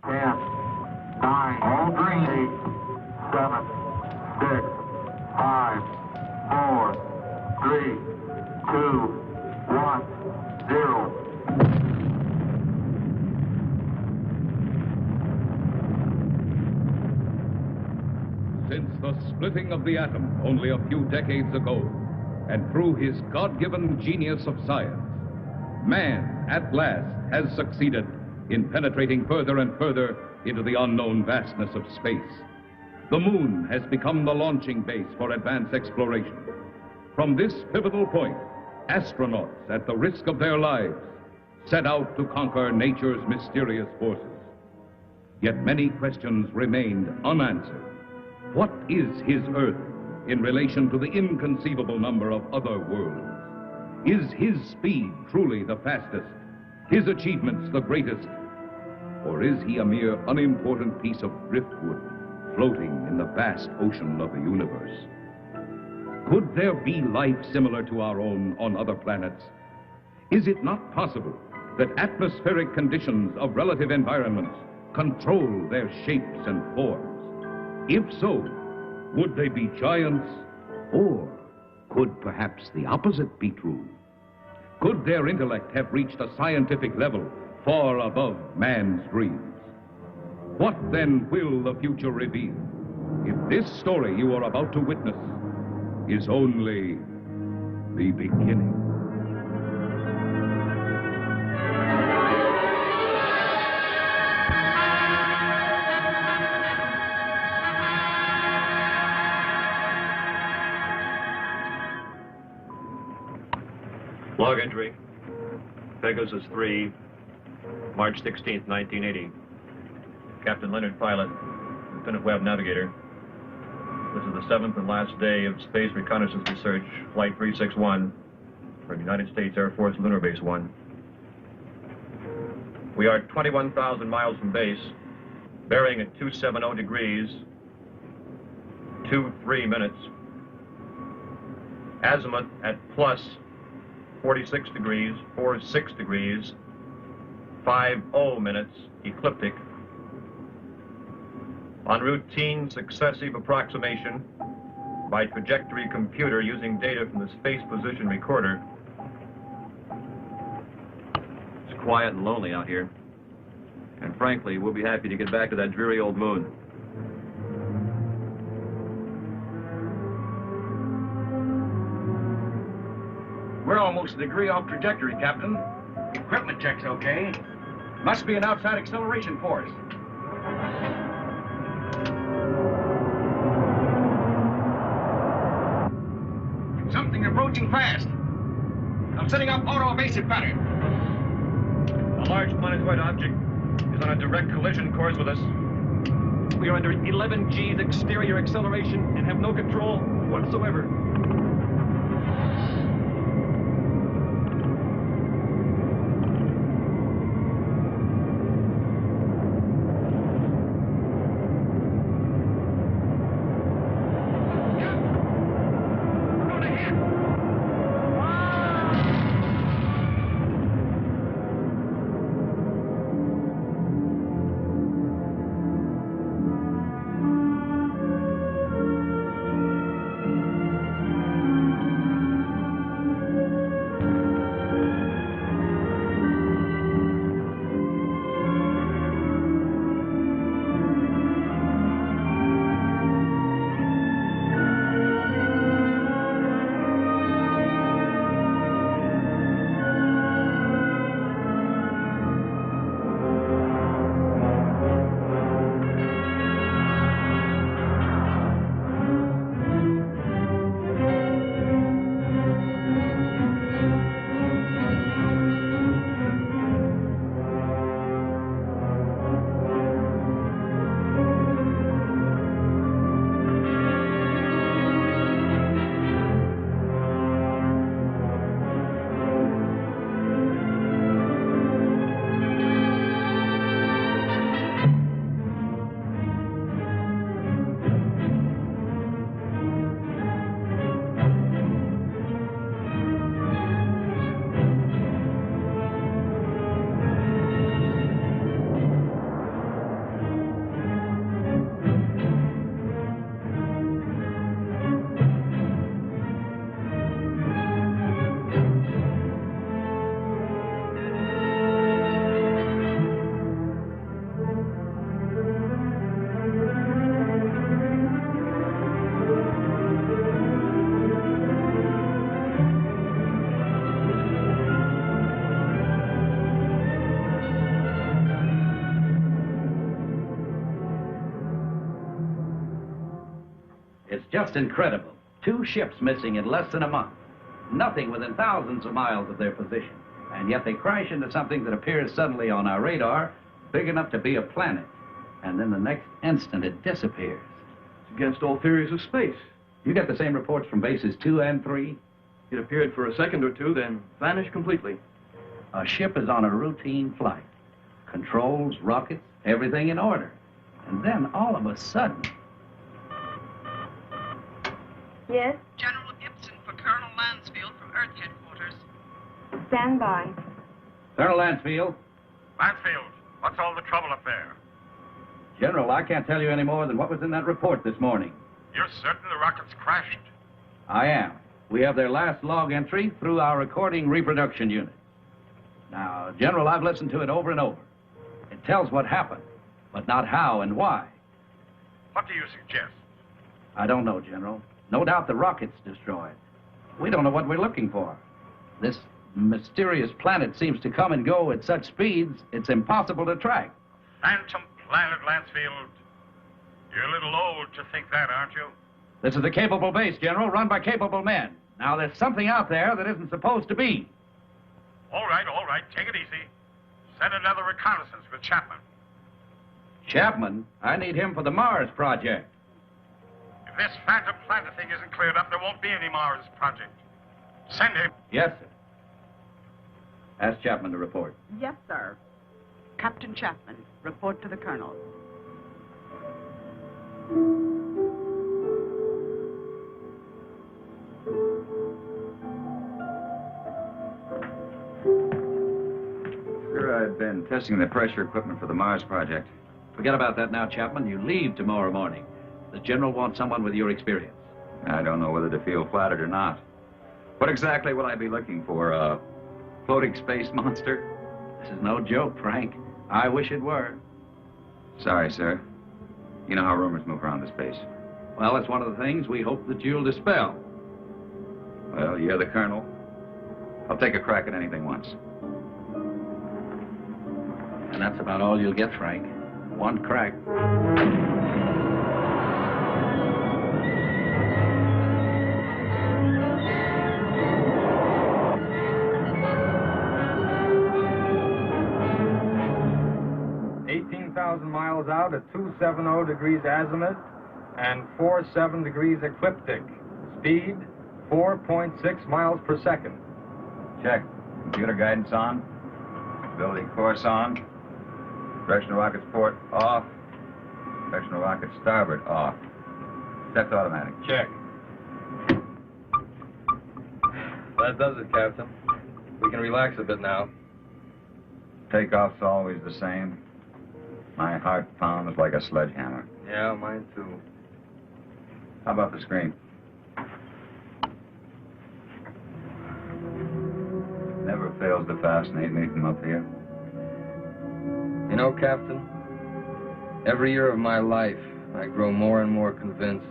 10, 9, all green, 8, 7, 6, 5, 4, 3, 2, 1, 0. Since the splitting of the atom only a few decades ago, and through his God-given genius of science, man, at last, has succeeded in penetrating further and further into the unknown vastness of space. The moon has become the launching base for advanced exploration. From this pivotal point, astronauts, at the risk of their lives, set out to conquer nature's mysterious forces. Yet many questions remained unanswered. What is his Earth in relation to the inconceivable number of other worlds? Is his speed truly the fastest, his achievements the greatest? Or is he a mere unimportant piece of driftwood floating in the vast ocean of the universe? Could there be life similar to our own on other planets? Is it not possible that atmospheric conditions of relative environments control their shapes and forms? If so, would they be giants? Or could perhaps the opposite be true? Could their intellect have reached a scientific level far above man's dreams? What then will the future reveal if this story you are about to witness is only the beginning? Log entry, Pegasus 3, March 16th, 1980. Captain Leonard, pilot, Lieutenant Webb, navigator. This is the 7th and last day of Space Reconnaissance Research, Flight 361, from United States Air Force Lunar Base 1. We are 21,000 miles from base, bearing at 270 degrees, 23 minutes. Azimuth at plus 46 degrees, 46 degrees, 50 minutes, ecliptic. On routine successive approximation by trajectory computer using data from the Space Position Recorder. It's quiet and lonely out here. And frankly, we'll be happy to get back to that dreary old moon. We're almost a degree off trajectory, Captain. Equipment check's okay. Must be an outside acceleration force. Something approaching fast. I'm setting up auto-evasive pattern. A large planetoid object is on a direct collision course with us. We are under 11 G's exterior acceleration and have no control whatsoever. It's just incredible. 2 ships missing in less than a month. Nothing within thousands of miles of their position. And yet they crash into something that appears suddenly on our radar, big enough to be a planet. And then the next instant it disappears. It's against all theories of space. You get the same reports from bases 2 and 3? It appeared for a second or two, then vanished completely. A ship is on a routine flight. Controls, rockets, everything in order. And then all of a sudden... Yes? General Gibson for Colonel Lansfield from Earth Headquarters. Stand by. Colonel Lansfield. Lansfield, what's all the trouble up there? General, I can't tell you any more than what was in that report this morning. You're certain the rockets crashed? I am. We have their last log entry through our recording reproduction unit. Now, General, I've listened to it over and over. It tells what happened, but not how and why. What do you suggest? I don't know, General. No doubt the rocket's destroyed. We don't know what we're looking for. This mysterious planet seems to come and go at such speeds, it's impossible to track. Phantom planet, Lansfield. You're a little old to think that, aren't you? This is a capable base, General, run by capable men. Now, there's something out there that isn't supposed to be. All right, take it easy. Send another reconnaissance with Chapman. Chapman? I need him for the Mars project. If this phantom planet thing isn't cleared up, there won't be any Mars project. Send him. Yes, sir. Ask Chapman to report. Yes, sir. Captain Chapman, report to the Colonel. Sir, I've been testing the pressure equipment for the Mars project. Forget about that now, Chapman. You leave tomorrow morning. The General wants someone with your experience. I don't know whether to feel flattered or not. What exactly will I be looking for? A floating space monster? This is no joke, Frank. I wish it were. Sorry, sir. You know how rumors move around the space. Well, it's one of the things we hope that you'll dispel. Well, you're the Colonel. I'll take a crack at anything once. And that's about all you'll get, Frank. One crack. 18,000 miles out at 270 degrees azimuth and 47 degrees ecliptic. Speed 4.6 miles per second. Check. Computer guidance on. Visibility course on. Directional rockets port off. Directional rockets starboard off. Set to automatic. Check. That does it, Captain. We can relax a bit now. Takeoff's always the same. My heart pounds like a sledgehammer. Yeah, mine too. How about the screen? Never fails to fascinate me from up here. You know, Captain, every year of my life, I grow more and more convinced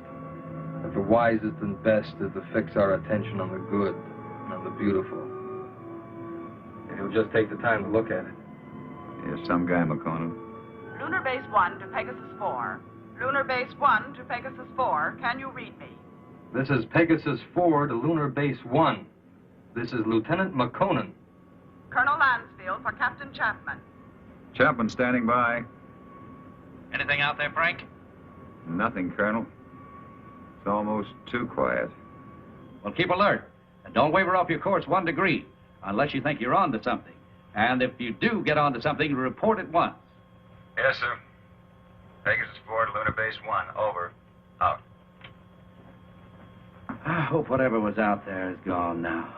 that the wisest and best is to fix our attention on the good and on the beautiful. And you'll just take the time to look at it. You're some guy, McConan. Lunar Base 1 to Pegasus 4. Lunar Base 1 to Pegasus 4. Can you read me? This is Pegasus 4 to Lunar Base 1. This is Lieutenant McConan. Colonel Lansfield for Captain Chapman. Chapman standing by. Anything out there, Frank? Nothing, Colonel. It's almost too quiet. Well, keep alert. And don't waver off your course 1 degree, unless you think you're on to something. And if you do get on to something, report at once. Yes, sir. Pegasus 4 to Lunar Base 1. Over. Out. I hope whatever was out there is gone now.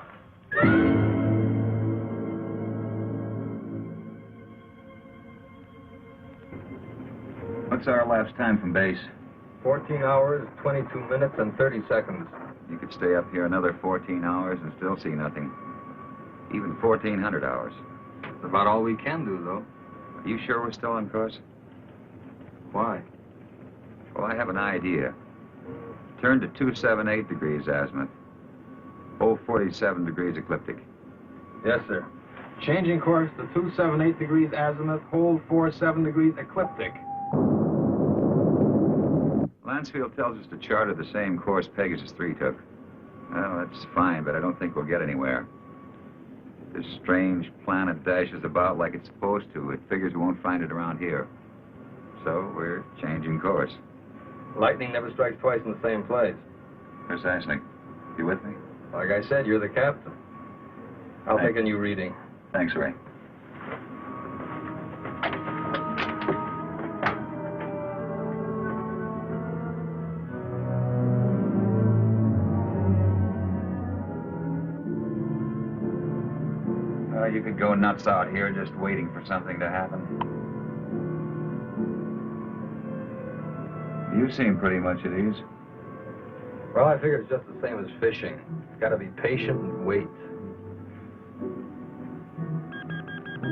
What's our elapsed time from base? 14 hours, 22 minutes, and 30 seconds. You could stay up here another 14 hours and still see nothing. Even 1,400 hours. That's about all we can do, though. Are you sure we're still on course? Why? Well, I have an idea. Turn to 278 degrees azimuth. 047 degrees ecliptic. Yes, sir. Changing course to 278 degrees azimuth, hold 47 degrees ecliptic. Mansfield tells us to charter the same course Pegasus 3 took. Well, that's fine, but I don't think we'll get anywhere. This strange planet dashes about like it's supposed to. It figures we won't find it around here. So we're changing course. Lightning never strikes twice in the same place. Precisely. You with me? Like I said, you're the captain. I'll take a new reading. Thanks, Ray. You could go nuts out here just waiting for something to happen. You seem pretty much at ease. Well, I figure it's just the same as fishing. Gotta be patient and wait.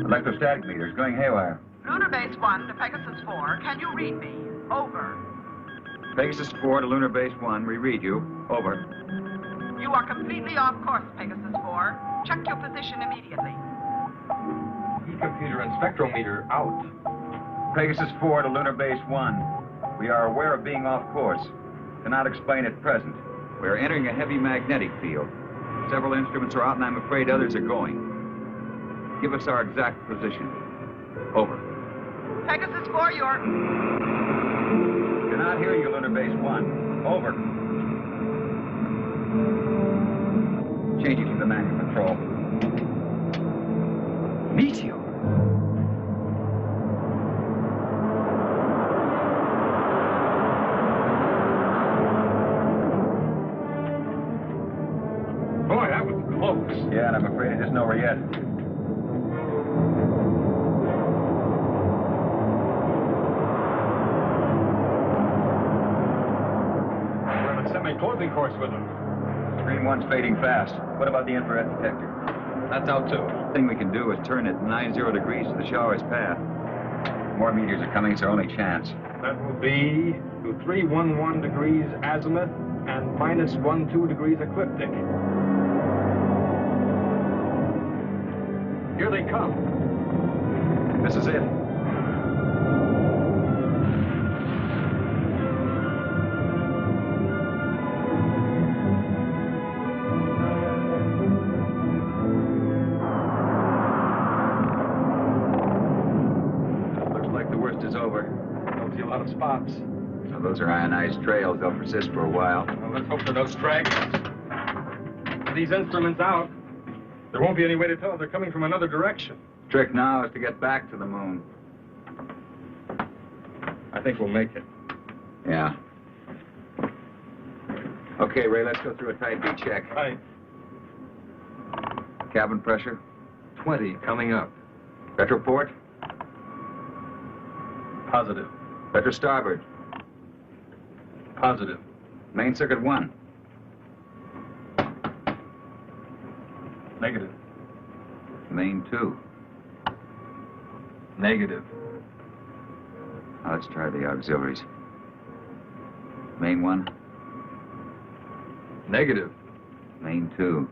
Electrostatic meters going haywire. Lunar Base 1 to Pegasus 4. Can you read me? Over. Pegasus 4 to Lunar Base 1. We read you. Over. You are completely off course, Pegasus 4. Check your position immediately. E-computer and spectrometer out. Pegasus 4 to Lunar Base 1. We are aware of being off course. Cannot explain at present. We are entering a heavy magnetic field. Several instruments are out, and I'm afraid others are going. Give us our exact position. Over. Pegasus 4, you're... Cannot hear you, Lunar Base 1. Over. Changing to the manual control. Meteor. Boy, that was close. Yeah, and I'm afraid it isn't over yet. We're on a semi-closing course with them. Screen 1's fading fast. What about the infrared detector? That's out too. The thing we can do is turn it 90 degrees to the shower's path. More meteors are coming, it's our only chance. That will be to 311 degrees azimuth and minus 12 degrees ecliptic. Here they come. This is it. Of spots. So those are ionized trails. They'll persist for a while. Well, let's hope for those stragglers. With these instruments out, there won't be any way to tell if they're coming from another direction. Trick now is to get back to the moon. I think we'll make it. Yeah. Okay, Ray, let's go through a tight beat check. Right. Cabin pressure? 20 coming up. Retroport? Positive. Retro starboard? Positive. Main circuit 1? Negative. Main 2? Negative. Now let's try the auxiliaries. Main 1? Negative. Main 2?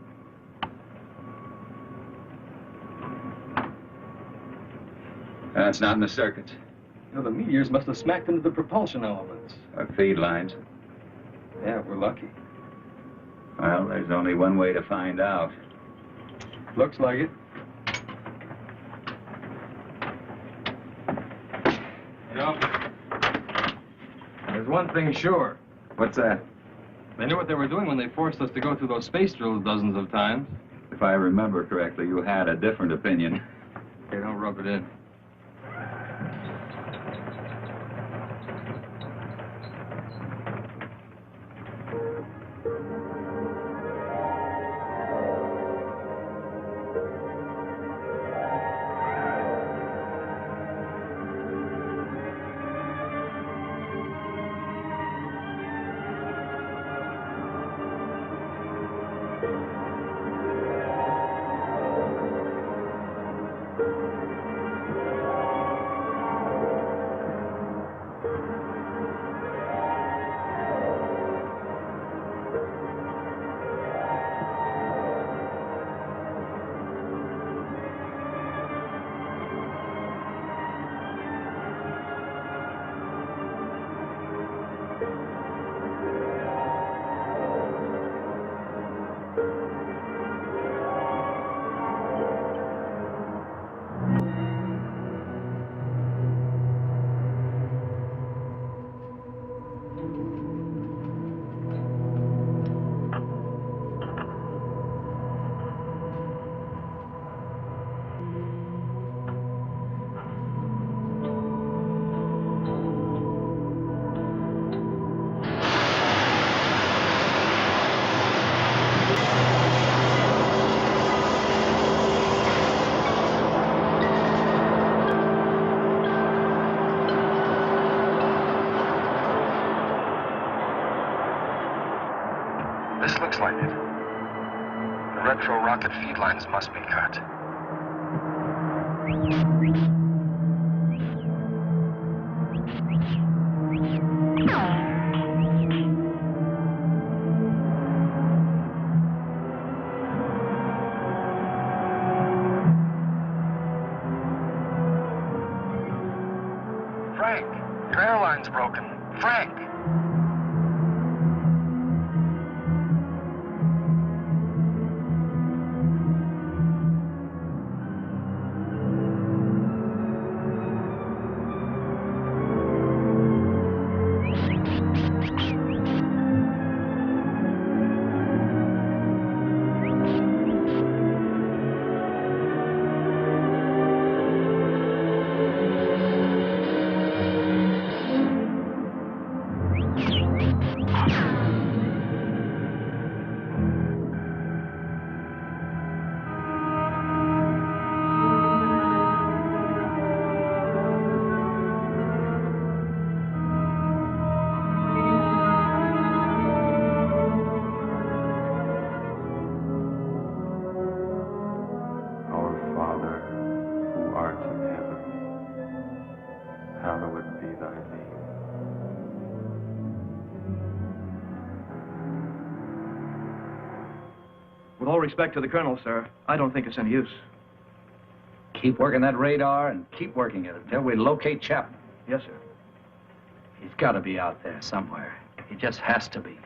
That's not in the circuits. You know, the meteors must have smacked into the propulsion elements. Or feed lines. Yeah, we're lucky. Well, there's only one way to find out. Looks like it. You know, there's one thing sure. What's that? They knew what they were doing when they forced us to go through those space drills dozens of times. If I remember correctly, you had a different opinion. Hey, don't rub it in. This looks like it. The retro rocket feed lines must be cut. Frank, your airline's broken. Frank! With all respect to the colonel, sir, I don't think it's any use. Keep working that radar and keep working it until we locate Chapman. Yes, sir. He's got to be out there somewhere. He just has to be.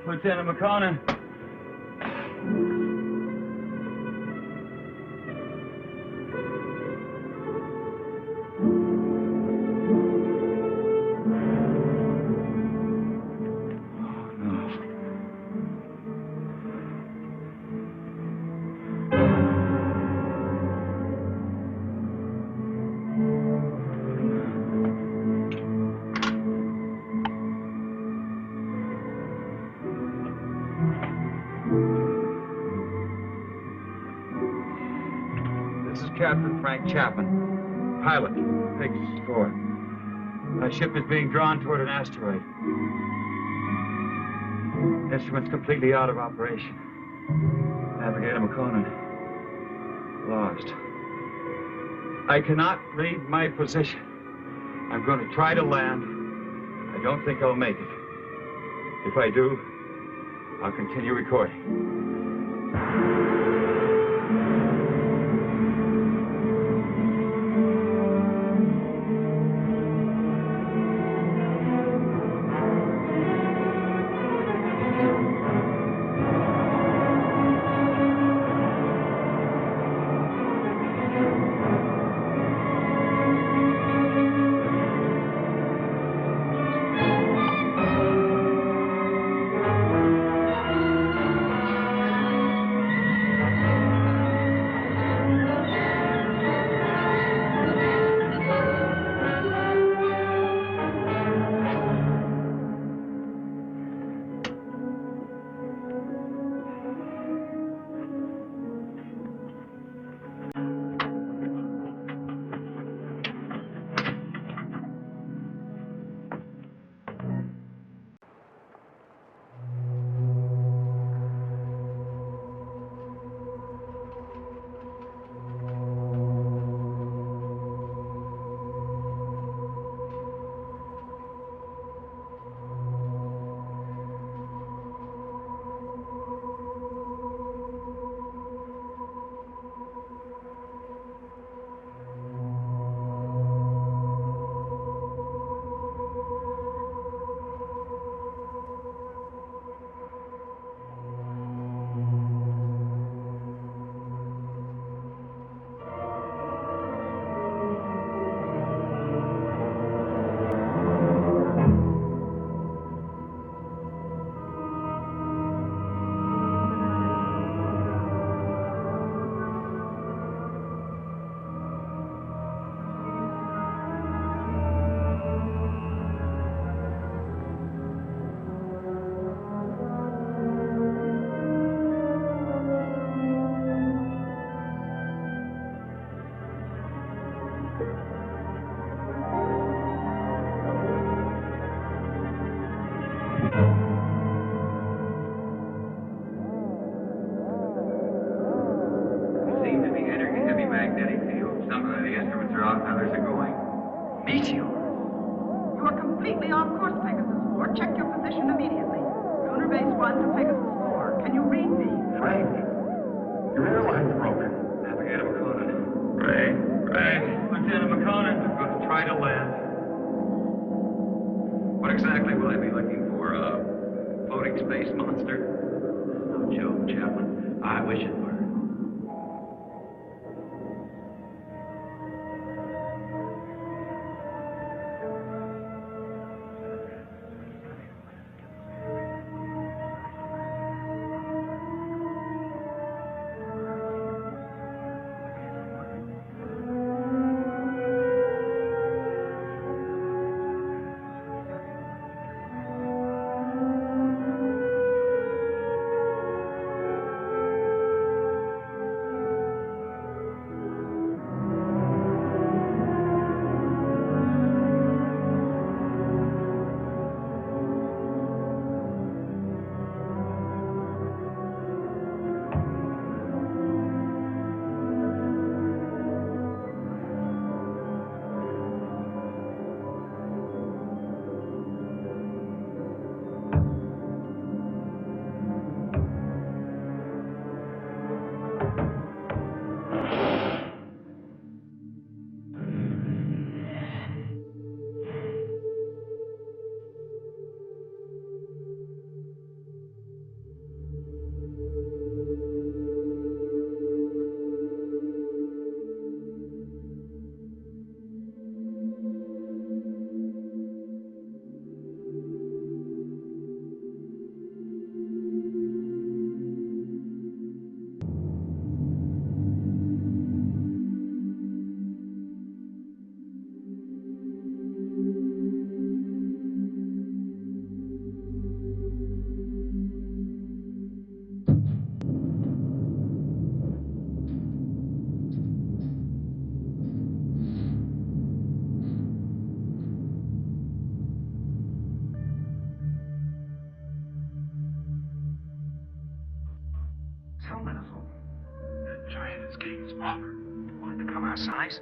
Lieutenant McConnell. Captain Frank Chapman, pilot, Pegasus 4. My ship is being drawn toward an asteroid. Instruments completely out of operation. Navigator McConan, lost. I cannot read my position. I'm going to try to land. I don't think I'll make it. If I do, I'll continue recording. course, Pegasus 4. Check your position immediately. Lunar Base 1 to Pegasus 4. Can you read me? Frank, your airline's broken. Navigator McConan. Ray. Lieutenant McConan. I'm going to try to land. What exactly will I be looking for? A floating space monster? No joke, Chaplain. I wish it were. Giant is getting smaller. Want it to become our size?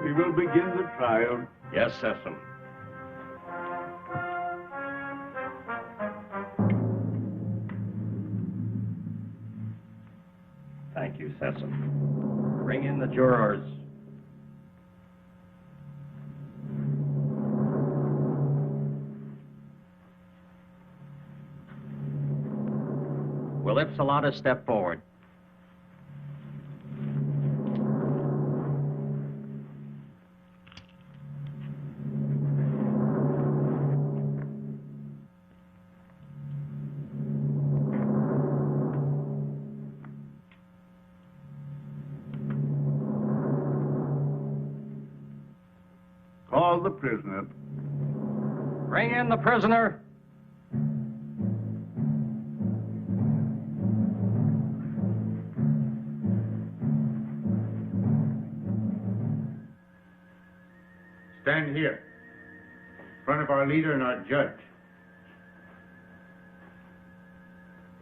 We will begin the trial. Yes, Cecil. Thank you, Cecil. Bring in the jurors. Will Ypsilanti step forward? Call the prisoner. Bring in the prisoner. Stand here, in front of our leader and our judge.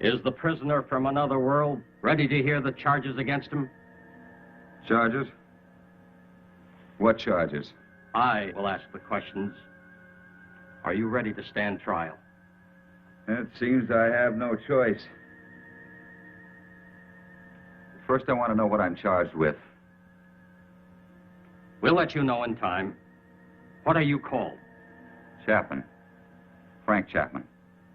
Is the prisoner from another world ready to hear the charges against him? Charges? What charges? I will ask the questions. Are you ready to stand trial? It seems I have no choice. First, I want to know what I'm charged with. We'll let you know in time. What are you called? Chapman. Frank Chapman.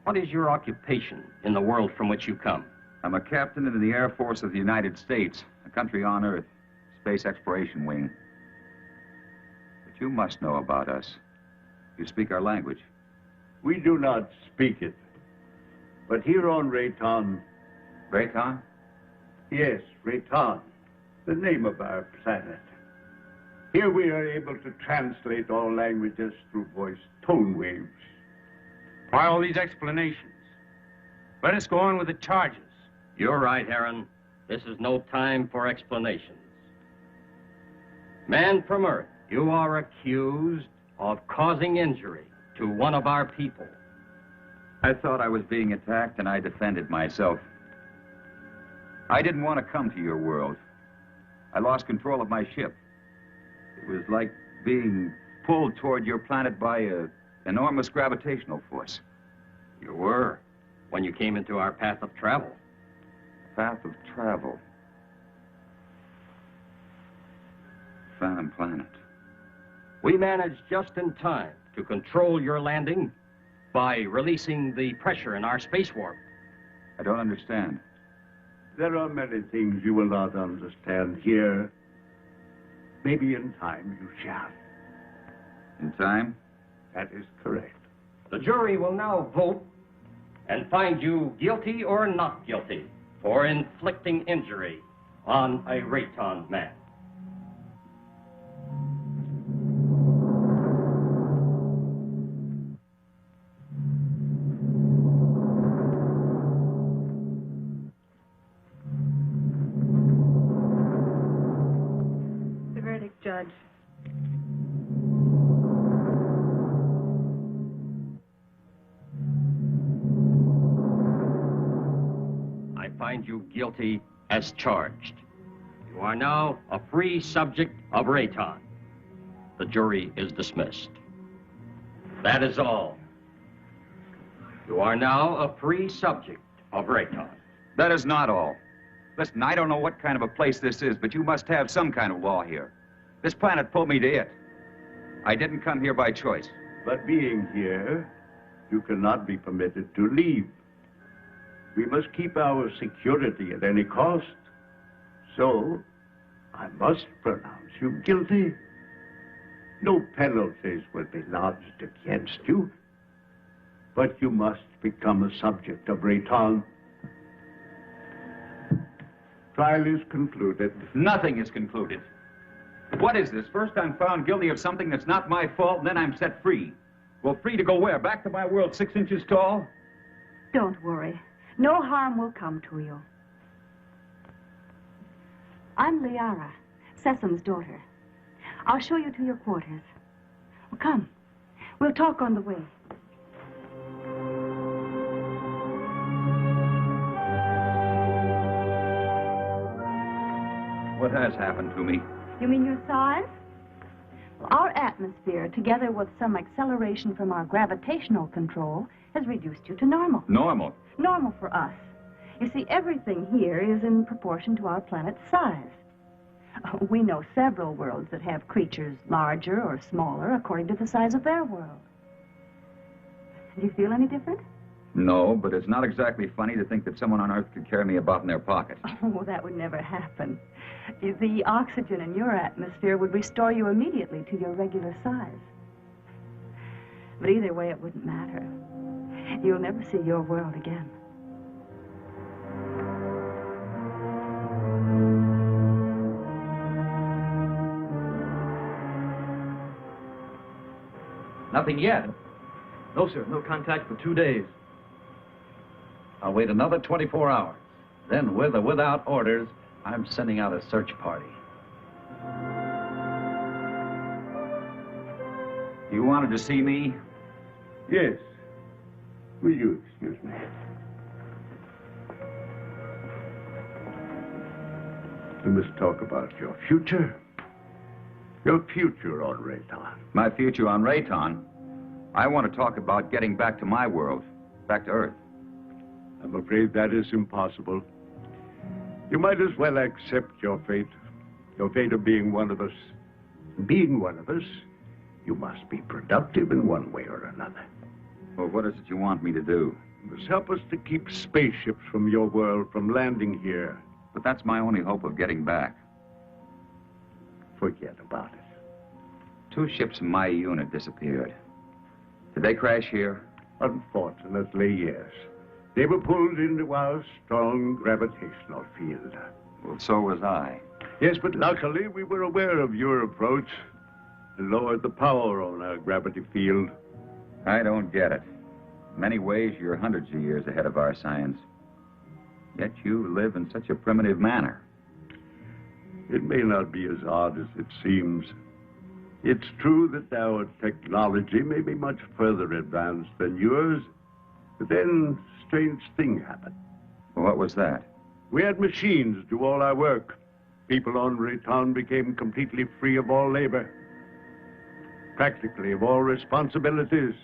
What is your occupation in the world from which you come? I'm a captain in the Air Force of the United States, a country on Earth, Space Exploration Wing. But you must know about us. You speak our language. We do not speak it. But here on Rayton... Rayton? Yes, Rayton, the name of our planet. Here we are able to translate all languages through voice tone waves. Why all these explanations? Let us go on with the charges. You're right, Aaron. This is no time for explanations. Man from Earth, you are accused of causing injury to one of our people. I thought I was being attacked, and I defended myself. I didn't want to come to your world. I lost control of my ship. It was like being pulled toward your planet by an enormous gravitational force. You were, when you came into our path of travel. Path of travel. Phantom Planet. We managed just in time to control your landing by releasing the pressure in our space warp. I don't understand. There are many things you will not understand here. Maybe in time you shall. In time? That is correct. The jury will now vote and find you guilty or not guilty for inflicting injury on a Rayton man. The verdict, Judge. I find you guilty as charged. You are now a free subject of Rayton. The jury is dismissed. That is all. You are now a free subject of Rayton. That is not all. Listen, I don't know what kind of a place this is, but you must have some kind of law here. This planet pulled me to it. I didn't come here by choice. But being here, you cannot be permitted to leave. We must keep our security at any cost. So, I must pronounce you guilty. No penalties will be lodged against you. But you must become a subject of Rayton. Trial is concluded. Nothing is concluded. What is this? First I'm found guilty of something that's not my fault, and then I'm set free. Well, free to go where? Back to my world 6 inches tall? Don't worry. No harm will come to you. I'm Liara, Sesam's daughter. I'll show you to your quarters. Well, come. We'll talk on the way. What has happened to me? You mean your size? Well, our atmosphere, together with some acceleration from our gravitational control, has reduced you to normal. Normal? Normal for us. You see, everything here is in proportion to our planet's size. We know several worlds that have creatures larger or smaller according to the size of their world. Do you feel any different? No, but it's not exactly funny to think that someone on Earth could carry me about in their pocket. Oh, that would never happen. The oxygen in your atmosphere would restore you immediately to your regular size. But either way, it wouldn't matter. You'll never see your world again. Nothing yet. No, sir. No contact for 2 days. I'll wait another 24 hours. Then, with or without orders, I'm sending out a search party. You wanted to see me? Yes. Will you excuse me? We must talk about your future. Your future on Rayton. My future on Rayton? I want to talk about getting back to my world, back to Earth. I'm afraid that is impossible. You might as well accept your fate of being one of us. Being one of us, you must be productive in one way or another. Well, what is it you want me to do? You must help us to keep spaceships from your world from landing here. But that's my only hope of getting back. Forget about it. 2 ships in my unit disappeared. Did they crash here? Unfortunately, yes. They were pulled into our strong gravitational field. Well, so was I. Yes, but luckily we were aware of your approach and lowered the power on our gravity field. I don't get it. In many ways, you're hundreds of years ahead of our science. Yet you live in such a primitive manner. It may not be as odd as it seems. It's true that our technology may be much further advanced than yours, but then a strange thing happened. Well, what was that? We had machines do all our work. People on Rayton became completely free of all labor, practically of all responsibilities.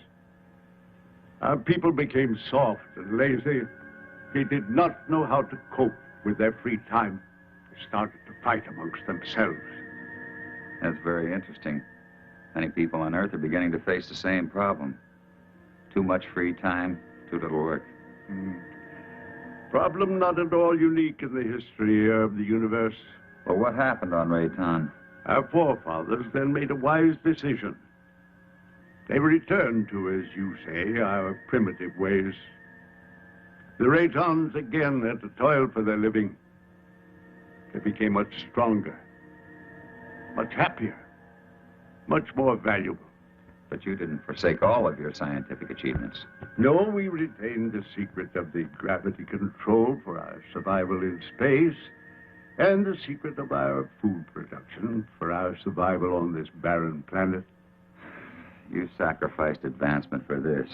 Our people became soft and lazy. They did not know how to cope with their free time. They started to fight amongst themselves. That's very interesting. Many people on Earth are beginning to face the same problem. Too much free time, too little work. Problem not at all unique in the history of the universe. Well, what happened on Rayton? Our forefathers then made a wise decision. They returned to, as you say, our primitive ways. The Raytons again had to toil for their living. They became much stronger, much happier, much more valuable. But you didn't forsake all of your scientific achievements. No, we retained the secret of the gravity control for our survival in space, and the secret of our food production for our survival on this barren planet. You sacrificed advancement for this.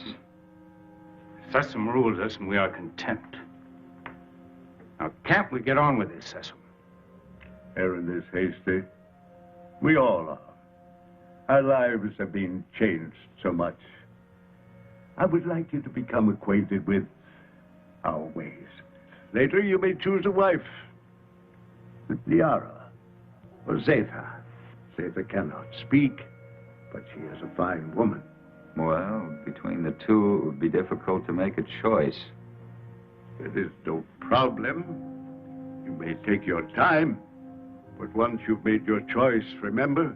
Sesame rules us, and we are content. Now, can't we get on with this, Sesame? Aaron is hasty. We all are. Our lives have been changed so much. I would like you to become acquainted with our ways. Later, you may choose a wife. With Liara or Zeta. Zeta cannot speak, but she is a fine woman. Well, between the two, it would be difficult to make a choice. It is no problem. You may take your time, but once you've made your choice, remember,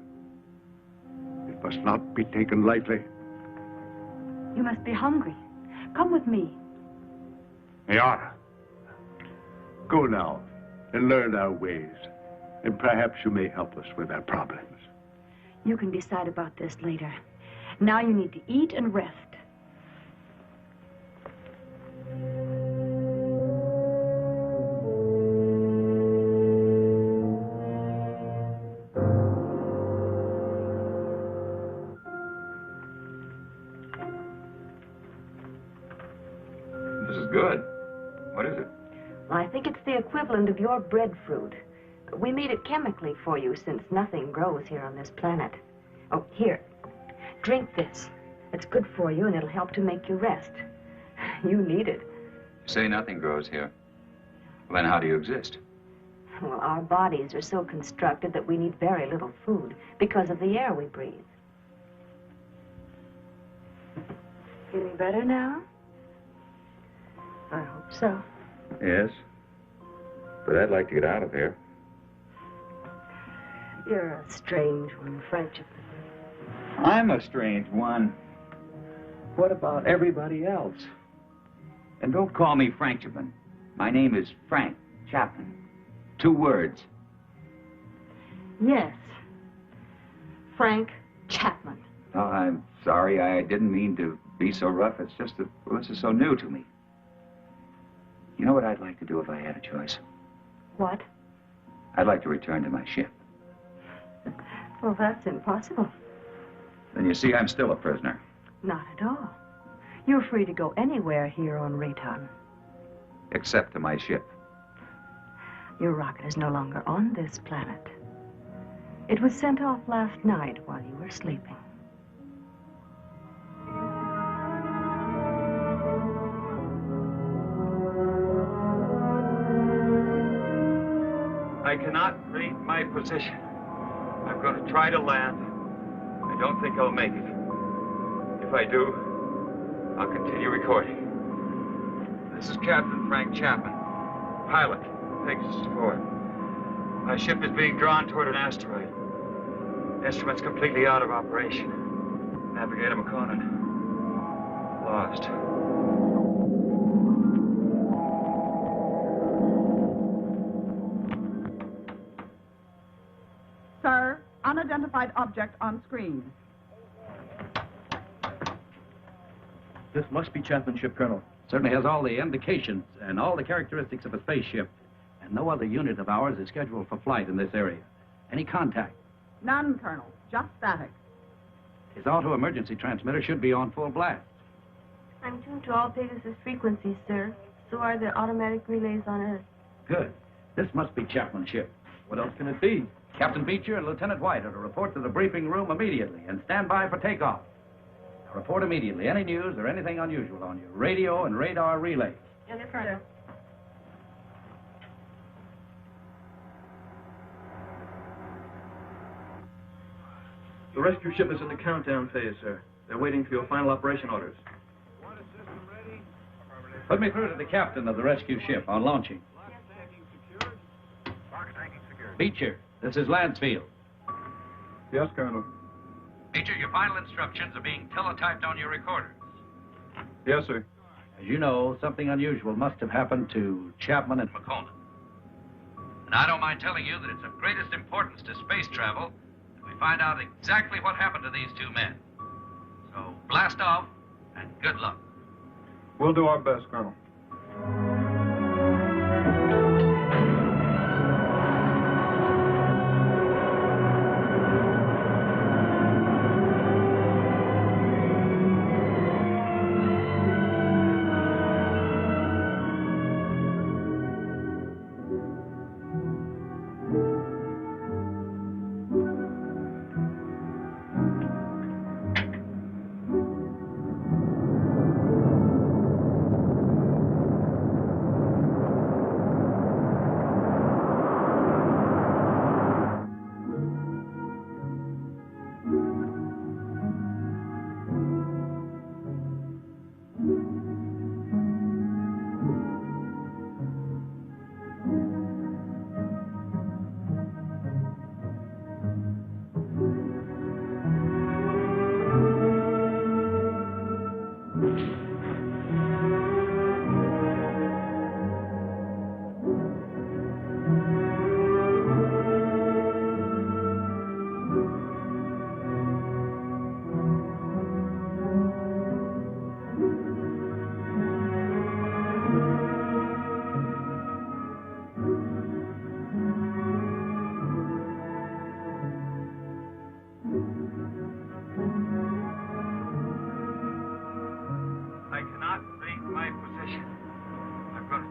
it must not be taken lightly. You must be hungry. Come with me. Liara, go now and learn our ways, and perhaps you may help us with our problems. You can decide about this later. Now you need to eat and rest. This is good. What is it? I think it's the equivalent of your breadfruit. We made it chemically for you since nothing grows here on this planet. Oh, here. Drink this. It's good for you and it'll help to make you rest. You need it. You say nothing grows here. Well, then how do you exist? Well, our bodies are so constructed that we need very little food because of the air we breathe. Feeling better now? I hope so. Yes. But I'd like to get out of here. You're a strange one, Frank. I'm a strange one. What about everybody else? And don't call me Frank Chapman. My name is Frank Chapman. 2 words. Yes. Frank Chapman. Oh, I'm sorry. I didn't mean to be so rough. It's just that, well, this is so new to me. You know what I'd like to do if I had a choice? What? I'd like to return to my ship. Well, that's impossible. Then you see, I'm still a prisoner. Not at all. You're free to go anywhere here on Rayton. Except to my ship. Your rocket is no longer on this planet. It was sent off last night while you were sleeping. I cannot read my position. I'm going to try to land. I don't think I'll make it. If I do, I'll continue recording. This is Captain Frank Chapman, pilot, Pegasus 4. My ship is being drawn toward an asteroid. Instruments completely out of operation. Navigator McConan, lost. Sir, unidentified object on screen. This must be Chapman's ship, Colonel. Certainly has all the indications and all the characteristics of a spaceship. And no other unit of ours is scheduled for flight in this area. Any contact? None, Colonel. Just static. His auto-emergency transmitter should be on full blast. I'm tuned to all Pegasus frequencies, sir. So are the automatic relays on Earth. Good. This must be Chapman's ship. What else can it be? Captain Beecher and Lieutenant White are to report to the briefing room immediately and stand by for takeoff. Now report immediately any news or anything unusual on your radio and radar relays. Yes, sir. The rescue ship is in the countdown phase, sir. They're waiting for your final operation orders. Put me through to the captain of the rescue ship on launching. Beecher, this is Lansfield. Yes, Colonel. Beecher, your final instructions are being teletyped on your recorders. Yes, sir. As you know, something unusual must have happened to Chapman and McConan. And I don't mind telling you that it's of greatest importance to space travel that we find out exactly what happened to these two men. So blast off and good luck. We'll do our best, Colonel.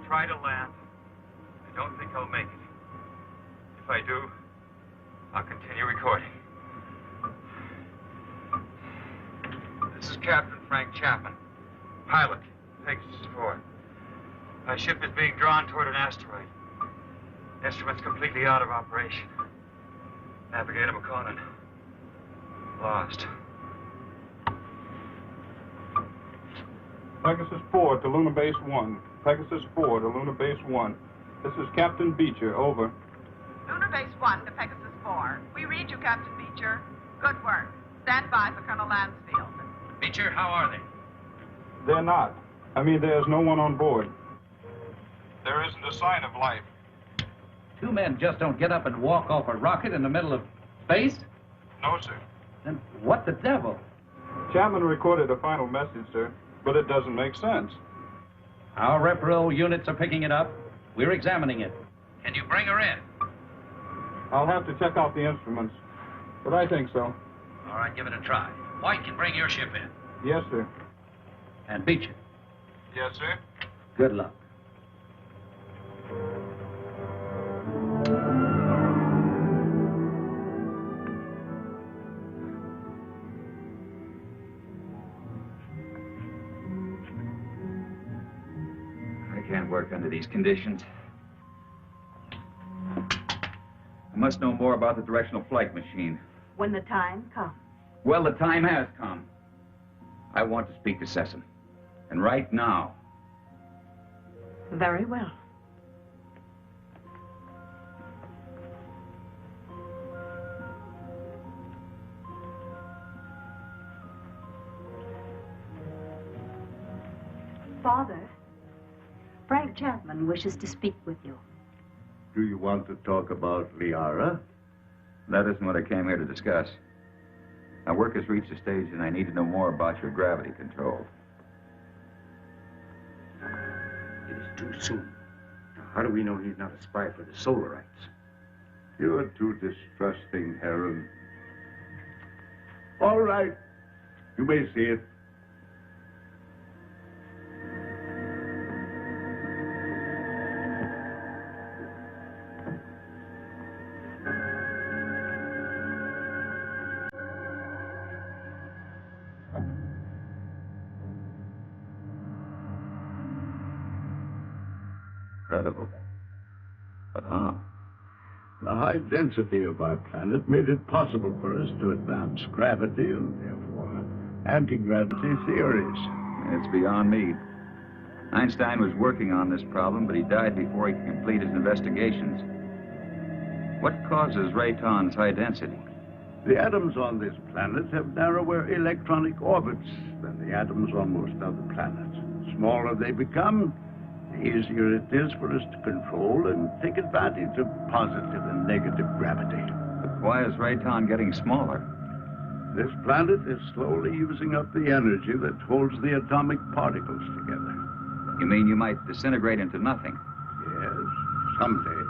Try to land. I don't think I'll make it. If I do, I'll continue recording. This is Captain Frank Chapman, pilot, Pegasus 4. My ship is being drawn toward an asteroid. Instruments completely out of operation. Navigator McConan, lost. Pegasus 4 to Lunar Base 1. Pegasus 4 to Lunar Base 1. This is Captain Beecher, over. Lunar Base 1 to Pegasus 4. We read you, Captain Beecher. Good work. Stand by for Colonel Lansfield. Beecher, how are they? They're not. I mean, there's no one on board. There isn't a sign of life. Two men just don't get up and walk off a rocket in the middle of space? No, sir. Then what the devil? Chapman recorded a final message, sir, but it doesn't make sense. Our rep-roll units are picking it up. We're examining it. Can you bring her in? I'll have to check out the instruments, but I think so. All right, give it a try. White can bring your ship in. Yes, sir. And Beecher. Yes, sir. Good luck. I can't work under these conditions. I must know more about the directional flight machine. When the time comes. Well, the time has come. I want to speak to Sessom. And right now. Very well. Father, Frank Chapman wishes to speak with you. Do you want to talk about Liara? That isn't what I came here to discuss. My work has reached a stage and I need to know more about your gravity control. It is too soon. Now, how do we know he's not a spy for the Solarites? You are too distrusting, Harold. All right. You may see it. Incredible. But how? The high density of our planet made it possible for us to advance gravity and therefore anti-gravity theories. It's beyond me. Einstein was working on this problem, but he died before he could complete his investigations. What causes Rayton's high density? The atoms on this planet have narrower electronic orbits than the atoms on most other planets. The smaller they become, the easier it is for us to control and take advantage of positive and negative gravity. But why is Rayton getting smaller? This planet is slowly using up the energy that holds the atomic particles together. You mean you might disintegrate into nothing? Yes, someday.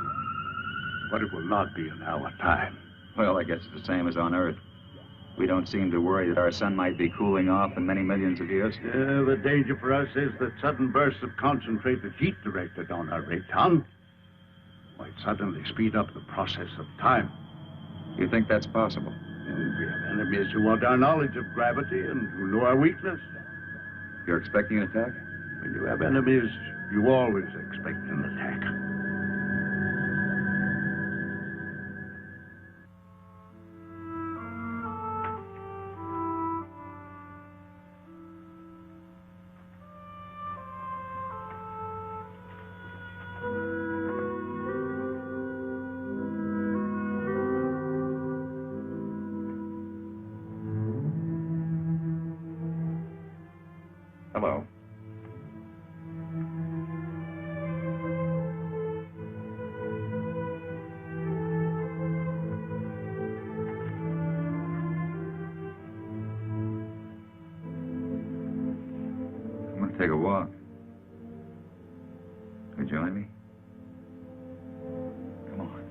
But it will not be in our time. Well, I guess it's the same as on Earth. We don't seem to worry that our sun might be cooling off in many millions of years. The danger for us is that sudden bursts of concentrated heat directed on our Rayton might suddenly speed up the process of time. You think that's possible? We have enemies who want our knowledge of gravity and who know our weakness. You're expecting an attack? When you have enemies, you always expect an attack. Hello. I'm going to take a walk. You join me? Come on.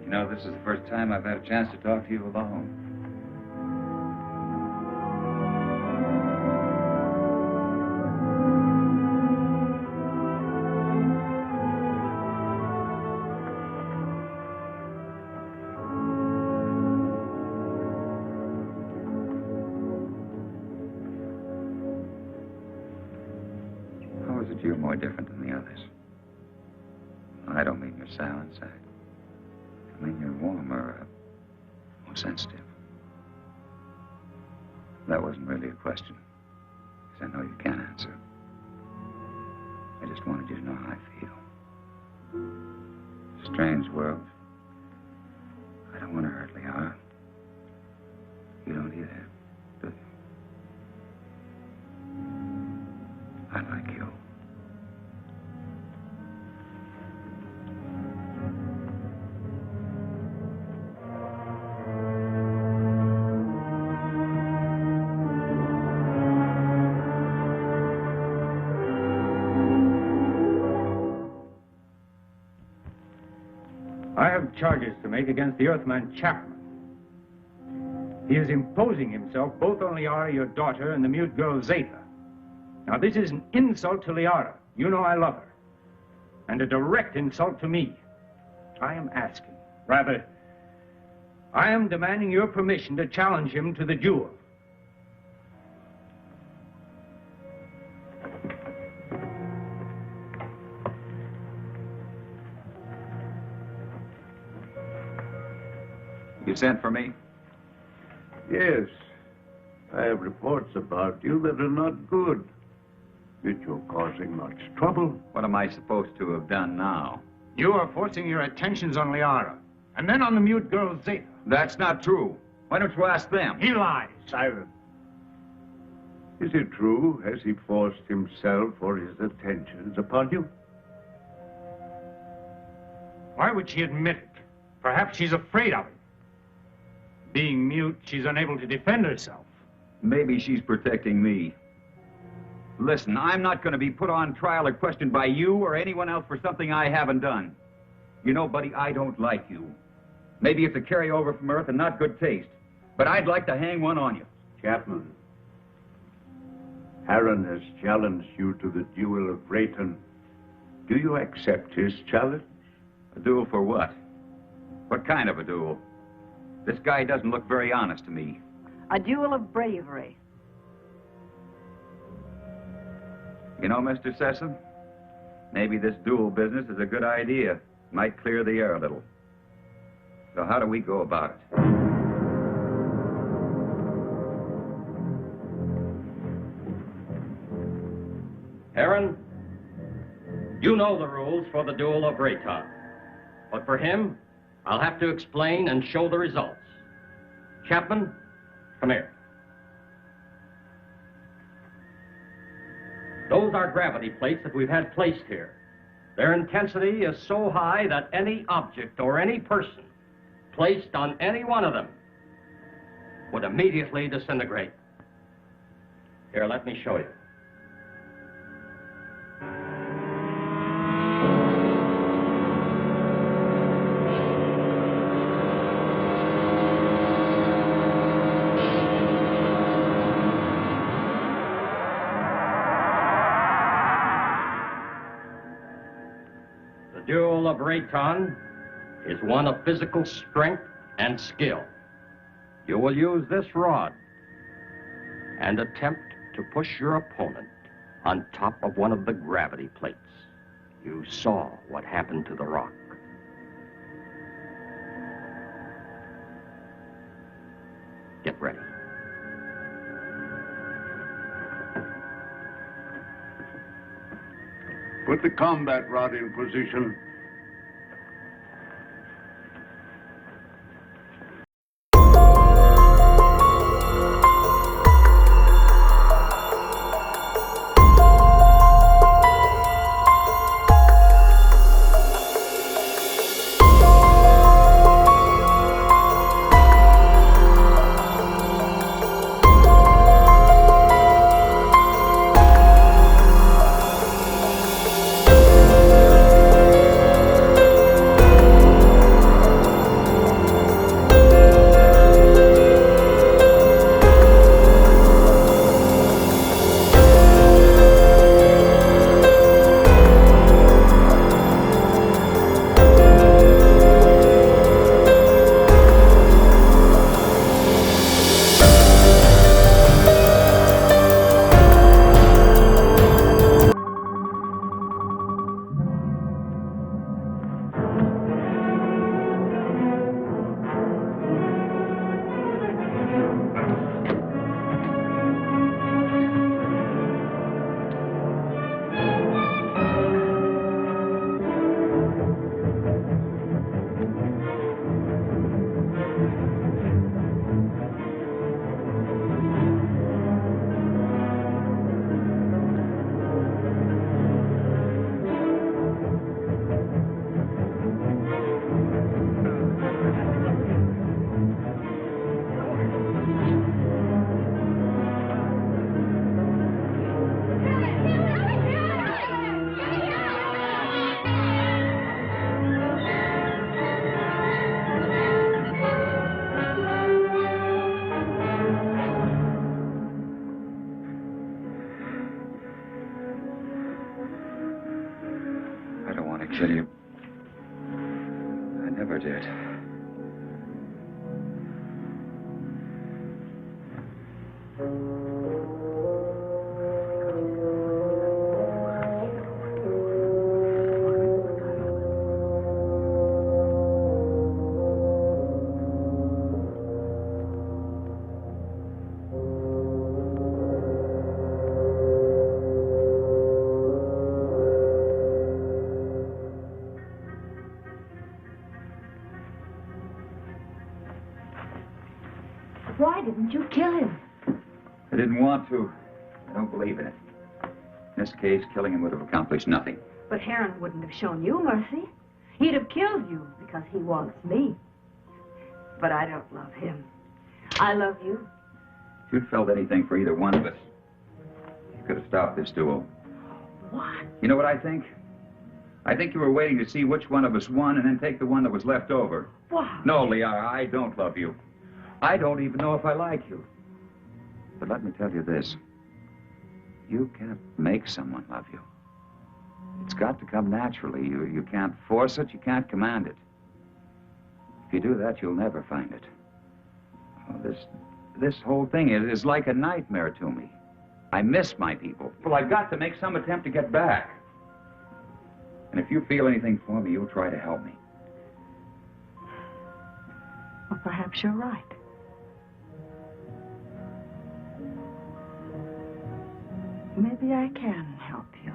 You know, this is the first time I've had a chance to talk to you alone. How is it you're more different than the others? I don't mean you're sour inside. I mean, you're warmer, more sensitive. That wasn't really a question, because I know you can't answer. I just wanted you to know how I feel. It's a strange world. I don't want to hurt Liara. You don't either, do you? I like you. charges to make against the Earthman Chapman. He is imposing himself both on Liara, your daughter, and the mute girl Zeta. Now, this is an insult to Liara. You know I love her. And a direct insult to me. I am asking, rather, I am demanding your permission to challenge him to the duel. You sent for me? Yes. I have reports about you that are not good. That you're causing much trouble. What am I supposed to have done now? You are forcing your attentions on Liara, and then on the mute girl Zeta. That's not true. Why don't you ask them? He lies. Siren. Is it true? Has he forced himself or his attentions upon you? Why would she admit it? Perhaps she's afraid of him. Being mute, she's unable to defend herself. Maybe she's protecting me. Listen, I'm not going to be put on trial or questioned by you or anyone else for something I haven't done. You know, buddy, I don't like you. Maybe it's a carryover from Earth and not good taste, but I'd like to hang one on you. Chapman, Harron has challenged you to the duel of Rayton. Do you accept his challenge? A duel for what? What kind of a duel? This guy doesn't look very honest to me. A duel of bravery. You know, Mr. Sessom, maybe this duel business is a good idea. Might clear the air a little. So how do we go about it? Harron, you know the rules for the duel of Rayton. But for him, I'll have to explain and show the results. Chapman, come here. Those are gravity plates that we've had placed here. Their intensity is so high that any object or any person placed on any one of them would immediately disintegrate. Here, let me show you. The duel of Rayton is one of physical strength and skill. You will use this rod and attempt to push your opponent on top of one of the gravity plates. You saw what happened to the rock. Get ready. Put the combat rod in position. kill you. I never did. Why didn't you kill him? I didn't want to. I don't believe in it. In this case, killing him would have accomplished nothing. But Heron wouldn't have shown you mercy. He'd have killed you because he wants me. But I don't love him. I love you. If you'd felt anything for either one of us, you could have stopped this duel. What? You know what I think? I think you were waiting to see which one of us won and then take the one that was left over. What? No, Liara, I don't love you. I don't even know if I like you. But let me tell you this. You can't make someone love you. It's got to come naturally. You can't force it, you can't command it. If you do that, you'll never find it. Oh, this whole thing is like a nightmare to me. I miss my people. Well, I've got to make some attempt to get back. And if you feel anything for me, you'll try to help me. Well, perhaps you're right. Maybe I can help you.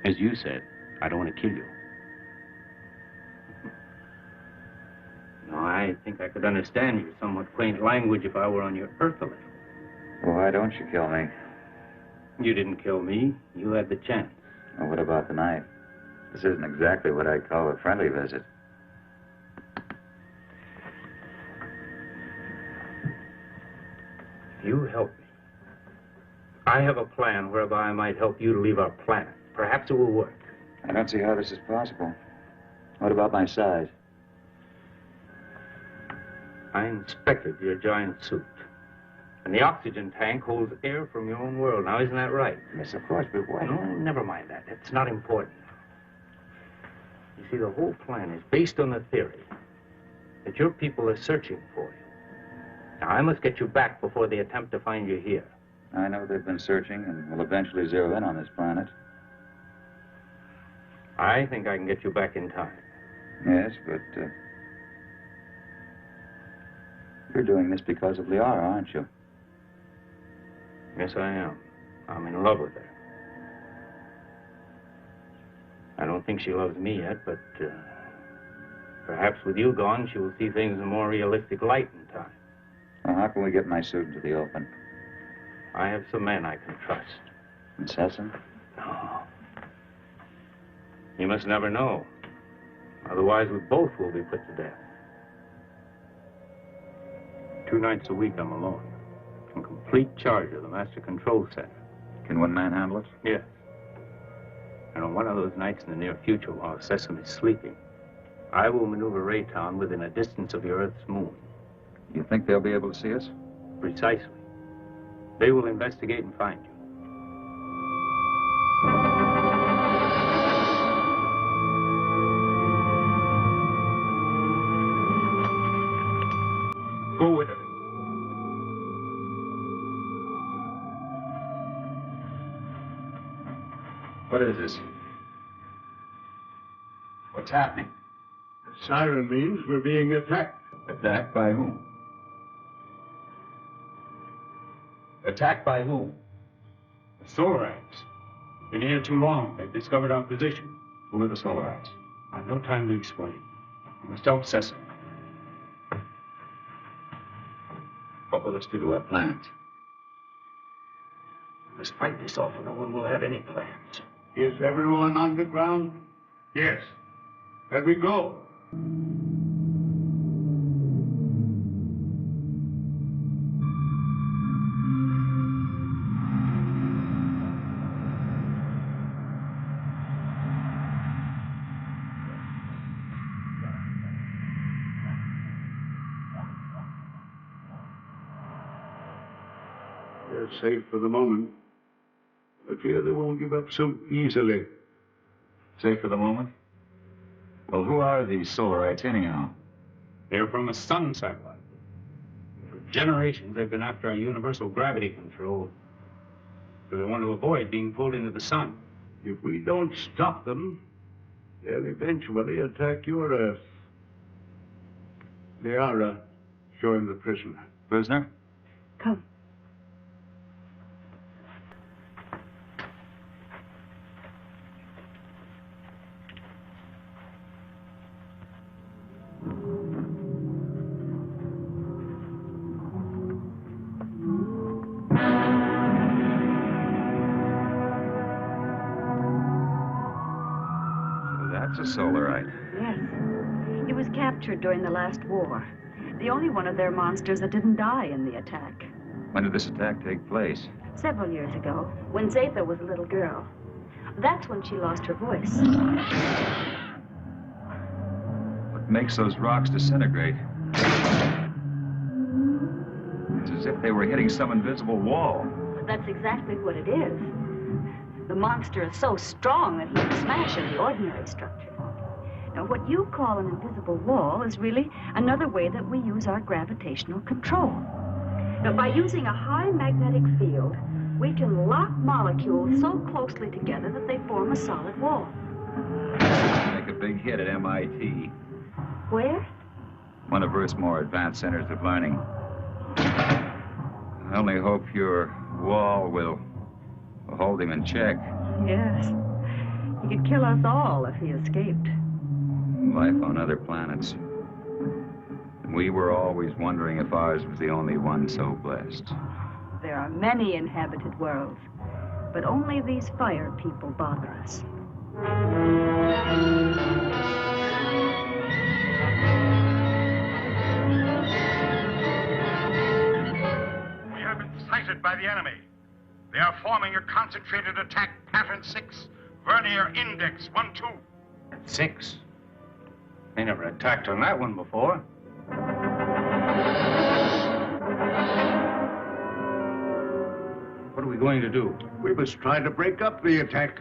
As you said, I don't want to kill you. No, I think I could understand your somewhat quaint language if I were on your earthly. Well, why don't you kill me? You didn't kill me. You had the chance. Well, what about the knife? This isn't exactly what I'd call a friendly visit. You help me. I have a plan whereby I might help you to leave our planet. Perhaps it will work. I don't see how this is possible. What about my size? I inspected your giant suit. And the oxygen tank holds air from your own world. Now, isn't that right? Yes, of course, but why? No, never mind that. It's not important. You see, the whole plan is based on the theory that your people are searching for you. Now, I must get you back before they attempt to find you here. I know they've been searching and will eventually zero in on this planet. I think I can get you back in time. Yes, but you're doing this because of Liara, aren't you? Yes, I am. I'm in love with her. I don't think she loves me yet, but perhaps with you gone, she will see things in a more realistic light in time. Well, how can we get my suit into the open? I have some men I can trust. In Sesson? No. You must never know. Otherwise, we both will be put to death. 2 nights a week, I'm alone. In complete charge of the Master Control Center. Can one man handle it? Yes. And on one of those nights in the near future, while Sesson is sleeping, I will maneuver Raytown within a distance of your Earth's moon. You think they'll be able to see us? Precisely. They will investigate and find you. Go with her. What is this? What's happening? The siren means we're being attacked. Attacked by whom? Attacked by whom? The Solarites. Been here too long. They've discovered our position. Who are the Solarites? I've no time to explain. You must help Sesson. What will this do to our plans? Let's fight this off or no one will have any plans. Is everyone underground? Yes. Let we go. They're safe for the moment. I fear they won't give up so easily. Safe for the moment? Well, who are these Solarites anyhow? They're from a sun satellite. For generations, they've been after our universal gravity control. So they want to avoid being pulled into the sun. If we don't stop them, they'll eventually attack your Earth. Liara, show him the prisoner. Prisoner? Come. That's a Solarite. Yes. He was captured during the last war. The only one of their monsters that didn't die in the attack. When did this attack take place? Several years ago, when Zatha was a little girl. That's when she lost her voice. What makes those rocks disintegrate? It's as if they were hitting some invisible wall. That's exactly what it is. The monster is so strong that he can smash any ordinary structure. Now, what you call an invisible wall is really another way that we use our gravitational control. Now, by using a high magnetic field, we can lock molecules so closely together that they form a solid wall. Make a big hit at MIT. Where? One of Earth's more advanced centers of learning. I only hope your wall will hold him in check. Yes. He could kill us all if he escaped. Life on other planets. We were always wondering if ours was the only one so blessed. There are many inhabited worlds, but only these fire people bother us. We have been sighted by the enemy. They are forming a concentrated attack, pattern 6, vernier index 1-2. 6? They never attacked on that one before. What are we going to do? We must try to break up the attack.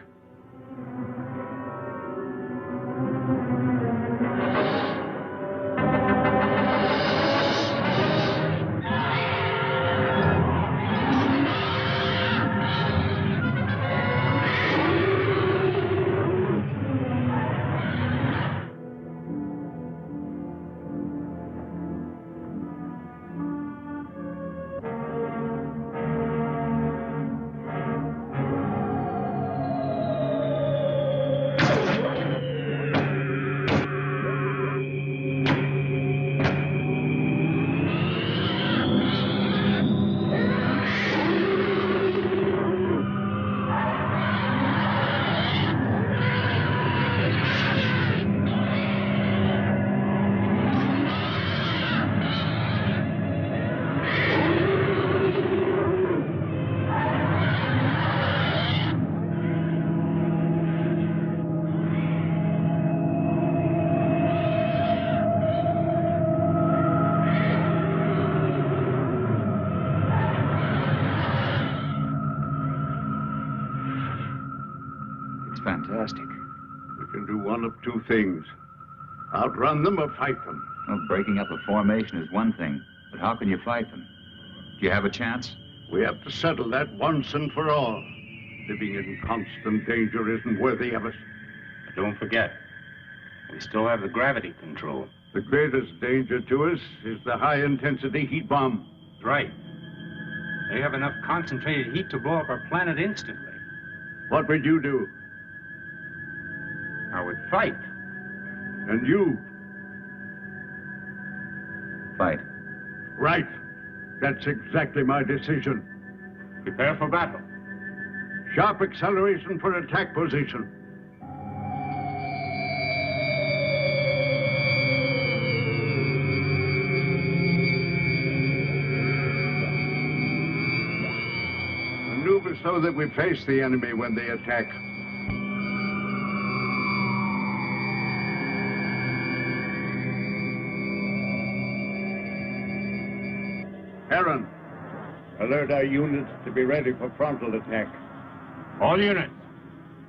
Fantastic. We can do one of two things. Outrun them or fight them. Well, breaking up a formation is one thing, but how can you fight them? Do you have a chance? We have to settle that once and for all. Living in constant danger isn't worthy of us. But don't forget, we still have the gravity control. The greatest danger to us is the high-intensity heat bomb. That's right. They have enough concentrated heat to blow up our planet instantly. What would you do? I would fight. And you? Fight. Right. That's exactly my decision. Prepare for battle. Sharp acceleration for attack position. Maneuver so that we face the enemy when they attack. Aaron, Alert our units to be ready for frontal attack. All units,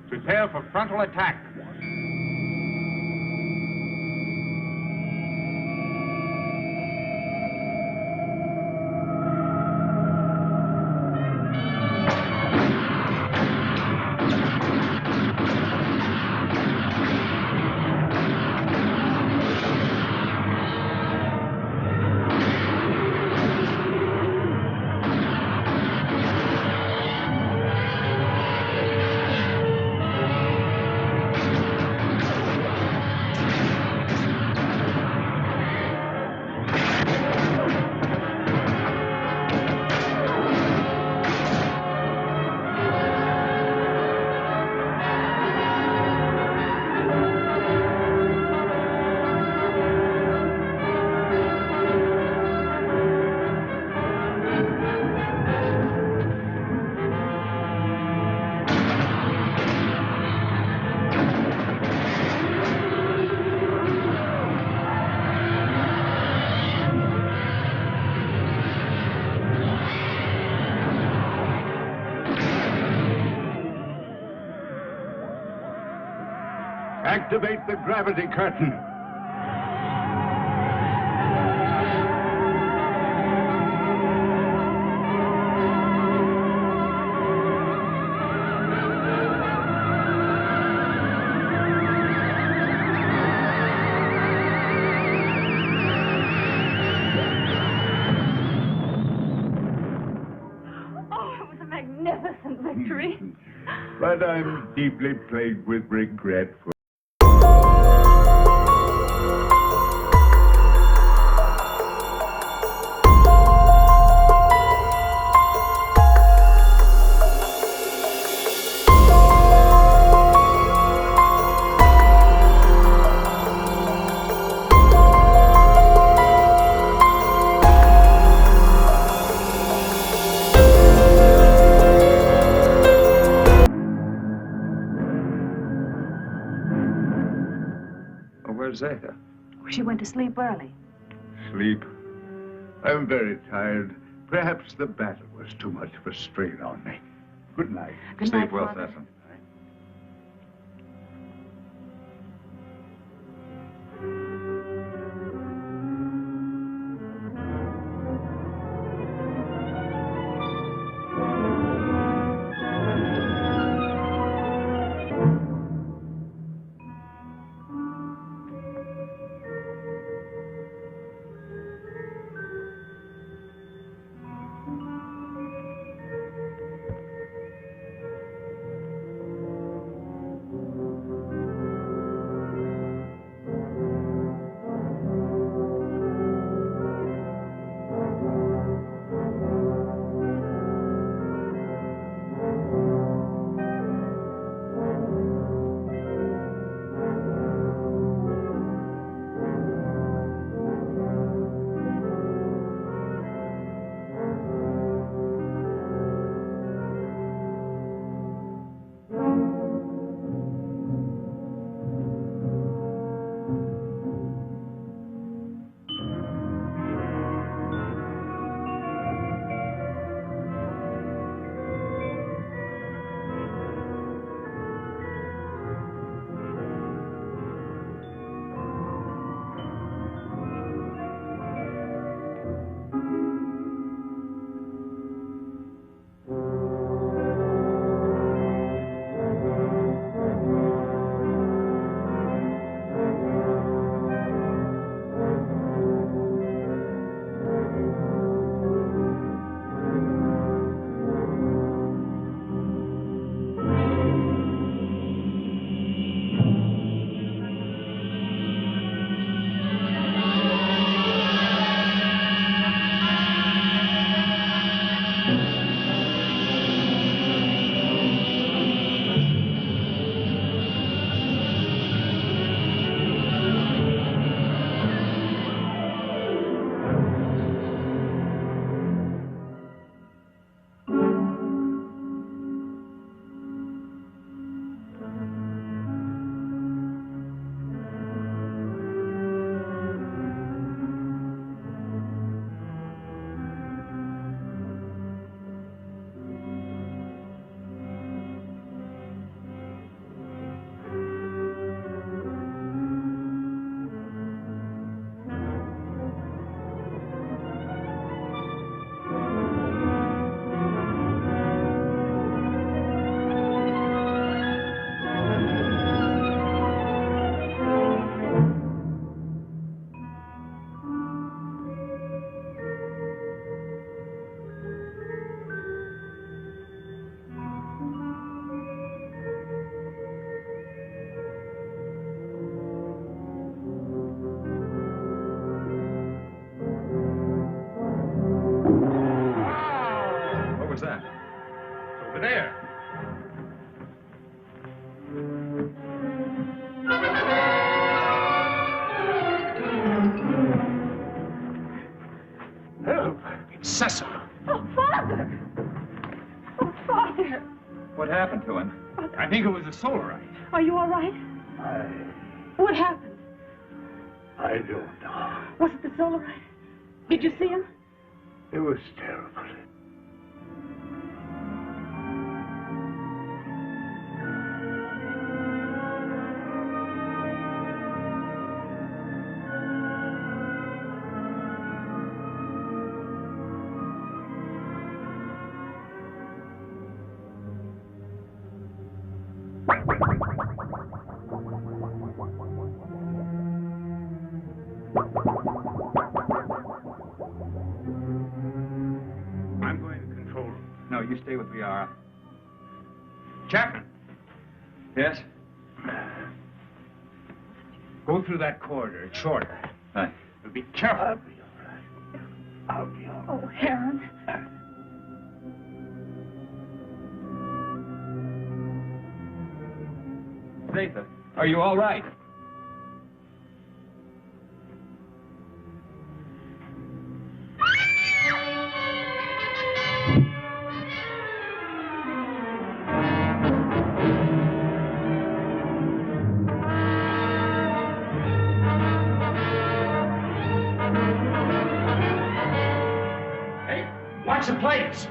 prepare for frontal attack. Activate the gravity curtain. Oh, it was a magnificent victory. But I'm deeply plagued with regret for Where's Zeta? She went to sleep early. sleep. I'm very tired. Perhaps the battle was too much of a strain on me. Good night. Good Sleep night, well, Father. Cecil. think it was a Solarite. Are you all right? What happened? I don't know. Was it the Solarite? Did you see him? It was terrible. I'm going to control room. No, you stay with Liara. Chapman. Yes? Go through that corridor. It's shorter. Right. But be careful. I'll be all right. Oh, Heron. Zatha, are you all right? Hey, watch the plates.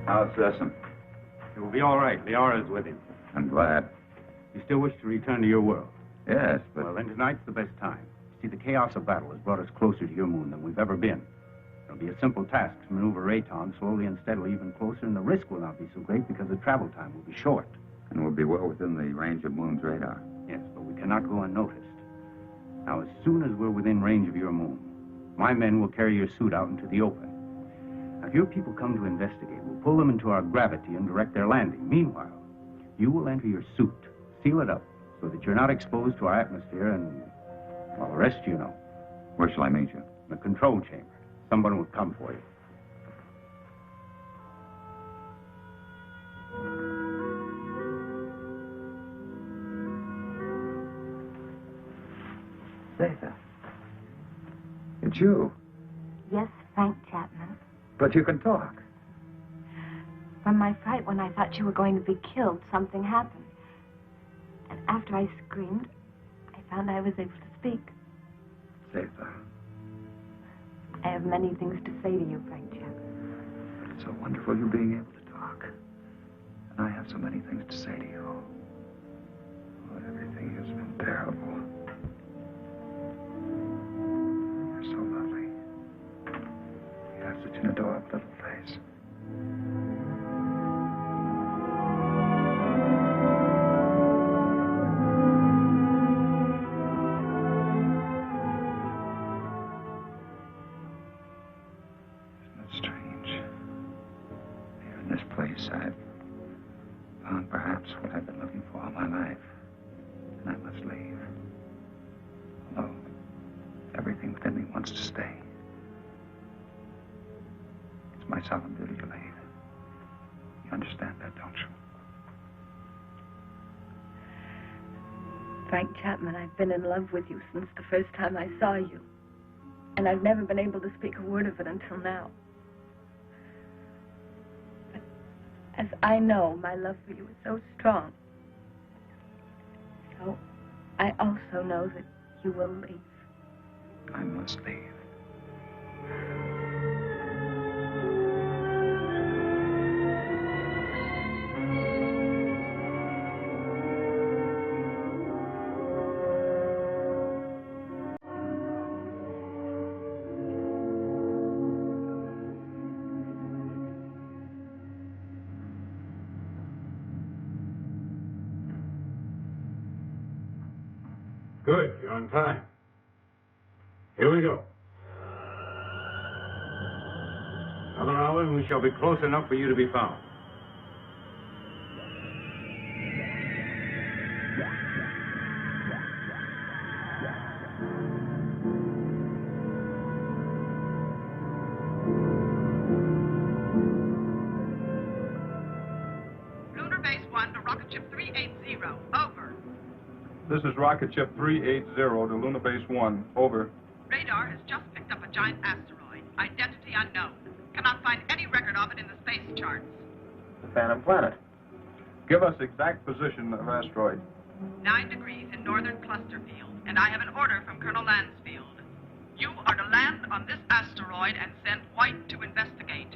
How's Sessom? It will be all right. Liara is with him. I'm glad. You still wish to return to your world? Yes, but... Well, then tonight's the best time. See, the chaos of battle has brought us closer to your moon than we've ever been. It'll be a simple task to maneuver Rayton slowly and steadily even closer, and the risk will not be so great because the travel time will be short. And we'll be well within the range of Moon's radar. Yes, but we cannot go unnoticed. Now, as soon as we're within range of your moon, my men will carry your suit out into the open. Now, if your people come to investigate, we'll pull them into our gravity and direct their landing. Meanwhile, you will enter your suit, seal it up, so that you're not exposed to our atmosphere, and, well, the rest you know. Where shall I meet you? In the control chamber. Someone will come for you. Zatha. It's you. Yes, Frank Chapman. But you can talk. From my fright when I thought you were going to be killed, something happened. And after I screamed, I found I was able to speak. Zatha. I have many things to say to you, Frank Chapman. But it's so wonderful you being able to talk. And I have so many things to say to you. Oh, everything has been terrible. You're so lovely. You have such an adorable little face. I've found perhaps what I've been looking for all my life. And I must leave. Although everything within me wants to stay. It's my solemn duty to leave. You understand that, don't you? Frank Chapman, I've been in love with you since the first time I saw you. And I've never been able to speak a word of it until now. As I know, my love for you is so strong. So, I also know that you will leave. I must leave. Good, you're on time. Here we go. Another hour and we shall be close enough for you to be found. Lunar Base 1 to Rocket Ship 380. Over. This is Rocket Ship 380 to Lunar Base 1. Over. Radar has just picked up a giant asteroid. Identity unknown. Cannot find any record of it in the space charts. The Phantom Planet. Give us exact position of asteroid. 9 degrees in northern cluster field, and I have an order from Colonel Lansfield. You are to land on this asteroid and send White to investigate.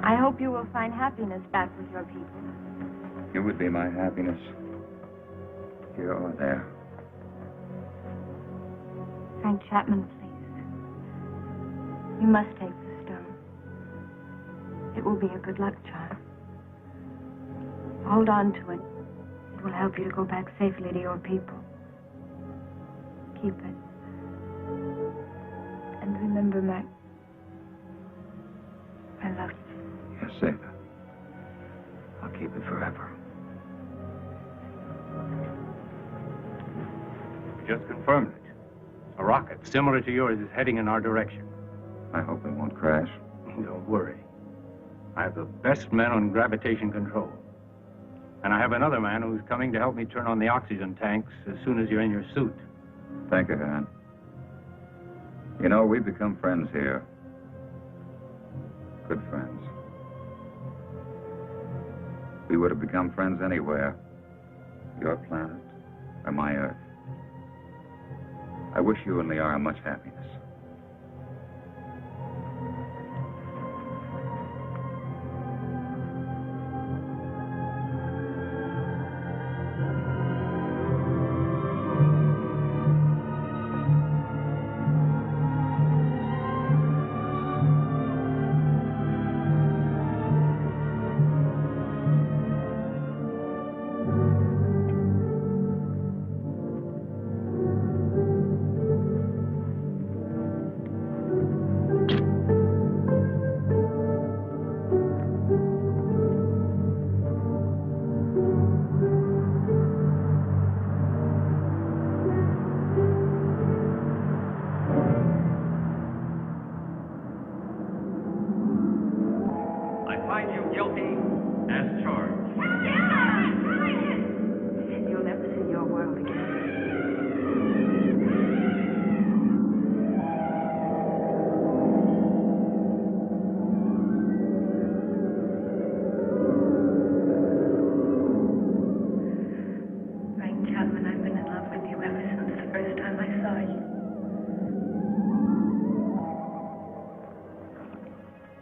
I hope you will find happiness back with your people. You would be my happiness. Here or there. Frank Chapman, please. You must take the stone. It will be a good luck charm. Hold on to it. It will help you to go back safely to your people. Keep it. And remember, Mac, I love you. Yes, Zeta. I'll keep it forever. We just confirmed it. A rocket similar to yours is heading in our direction. I hope it won't crash. Don't worry. I have the best men on gravitation control. And I have another man who's coming to help me turn on the oxygen tanks as soon as you're in your suit. Thank you, Han. You know, we've become friends here. Good friends. We would have become friends anywhere. Your planet or my Earth. I wish you and Liara much happiness.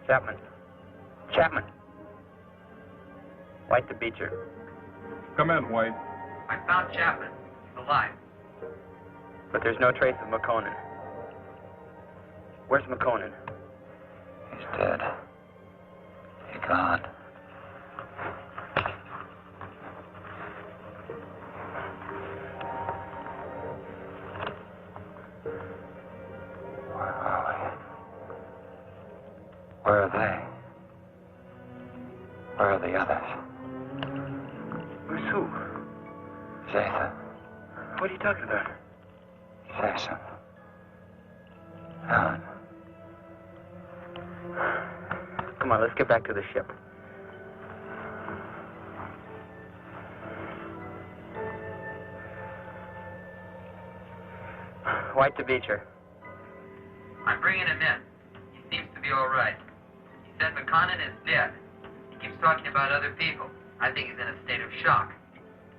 Chapman. Chapman. White to Beecher. Come in, White. I found Chapman. He's alive. But there's no trace of McConan. Where's McConan? He's dead. He's gone. Where are we? Where are they? Where are the others? Where's who? Zathan. What are you talking about? Jason. Helen. Come on, let's get back to the ship. White to Beecher. I'm bringing him in. He seems to be all right. He said McConan is dead. He keeps talking about other people. I think he's in a state of shock.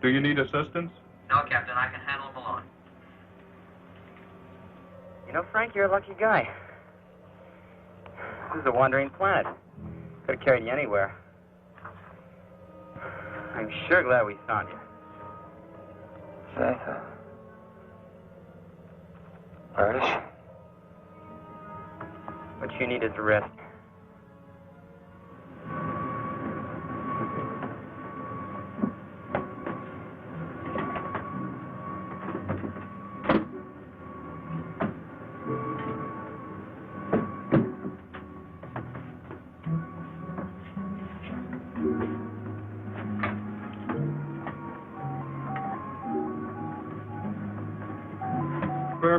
Do you need assistance? No, Captain, I can handle him alone. You know, Frank, you're a lucky guy. This is a wandering planet. Could have carried you anywhere. I'm sure glad we found you. Zathan. Where is she? What you need is a rest.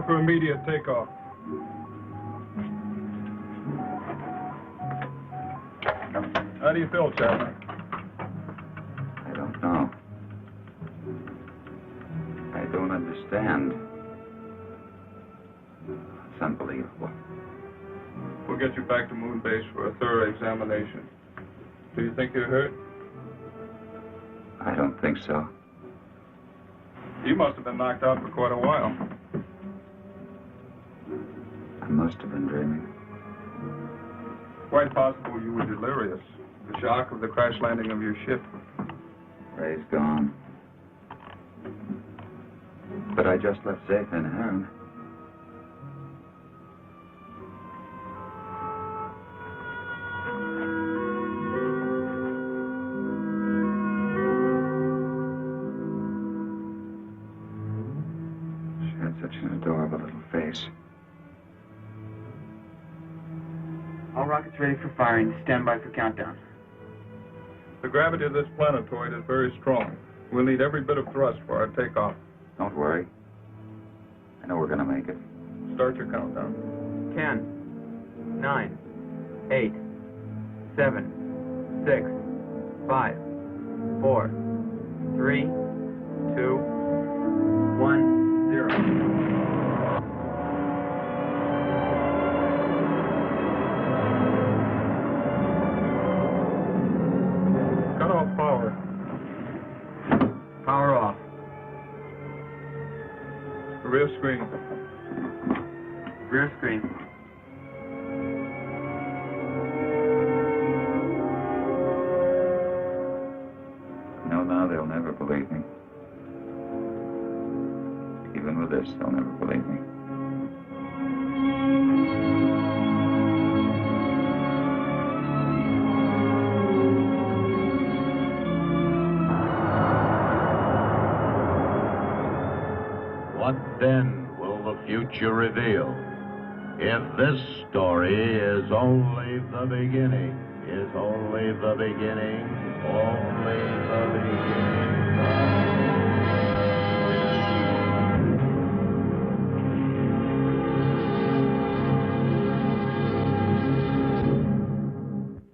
Prepare for immediate takeoff. How do you feel, Chapman? I don't know. I don't understand. It's unbelievable. We'll get you back to Moon Base for a thorough examination. Do you think you're hurt? I don't think so. You must have been knocked out for quite a while. I must have been dreaming. Quite possible you were delirious. The shock of the crash landing of your ship. Ray's gone. But I just left safe in Heron. She had such an adorable little face. All rockets ready for firing. Stand by for countdown. The gravity of this planetoid is very strong. We'll need every bit of thrust for our takeoff. Don't worry. I know we're gonna make it. Start your countdown. 10, 9, 8, 7, 6, 5, 4, 3, 2, 1, 0. Power. Power off. Rear screen. Rear screen. No, now they'll never believe me. Even with this, they'll never believe me. What then will the future reveal? If this story is only the beginning, only the beginning.